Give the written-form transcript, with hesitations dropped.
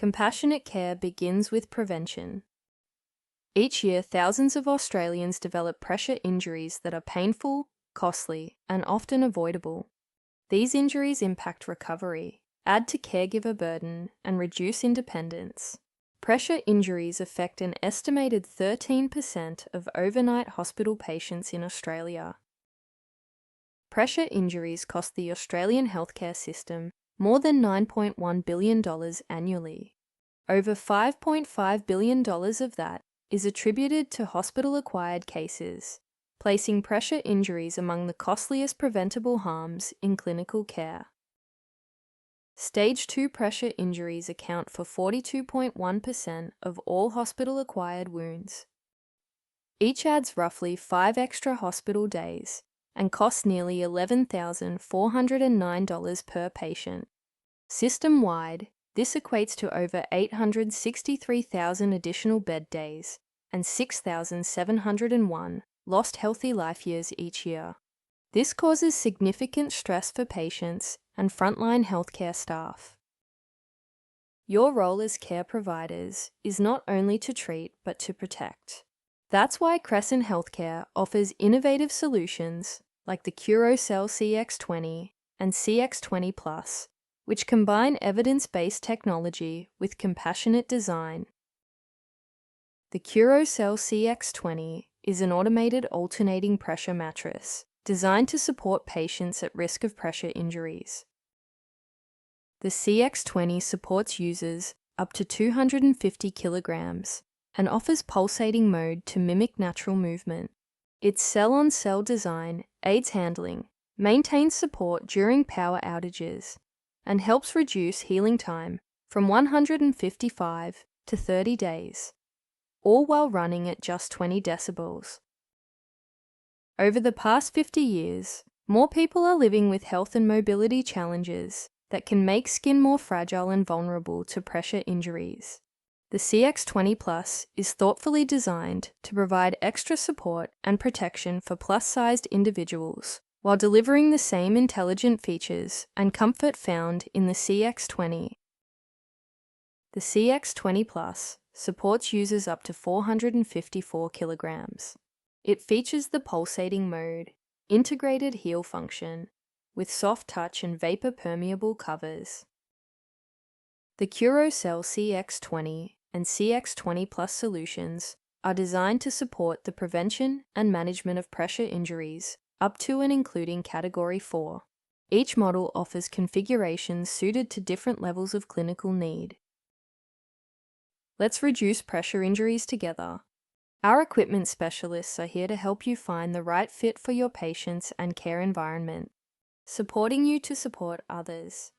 Compassionate care begins with prevention. Each year, thousands of Australians develop pressure injuries that are painful, costly, and often avoidable. These injuries impact recovery, add to caregiver burden, and reduce independence. Pressure injuries affect an estimated 13% of overnight hospital patients in Australia. Pressure injuries cost the Australian healthcare system more than $9.1 billion annually. Over $5.5 billion of that is attributed to hospital-acquired cases, placing pressure injuries among the costliest preventable harms in clinical care. Stage 2 pressure injuries account for 42.1% of all hospital-acquired wounds. Each adds roughly 5 extra hospital days and costs nearly $11,409 per patient. System-wide, this equates to over 863,000 additional bed days and 6,701 lost healthy life years each year. This causes significant stress for patients and frontline healthcare staff. Your role as care providers is not only to treat but to protect. That's why Crescent Healthcare offers innovative solutions like the CuroCell CX20 and CX20+, which combine evidence-based technology with compassionate design. The CuroCell CX20 is an automated alternating pressure mattress designed to support patients at risk of pressure injuries. The CX20 supports users up to 250 kilograms and offers pulsating mode to mimic natural movement. Its cell-on-cell design aids handling, maintains support during power outages, and helps reduce healing time from 155 to 30 days, all while running at just 20 decibels. Over the past 50 years, more people are living with health and mobility challenges that can make skin more fragile and vulnerable to pressure injuries. The CX20 Plus is thoughtfully designed to provide extra support and protection for plus-sized individuals, while delivering the same intelligent features and comfort found in the CX20. The CX20 Plus supports users up to 454 kilograms. It features the pulsating mode, integrated heel function, with soft touch and vapor-permeable covers. The CuroCell CX20 and CX20 Plus solutions are designed to support the prevention and management of pressure injuries up to and including Category 4. Each model offers configurations suited to different levels of clinical need. Let's reduce pressure injuries together. Our equipment specialists are here to help you find the right fit for your patients and care environment, supporting you to support others.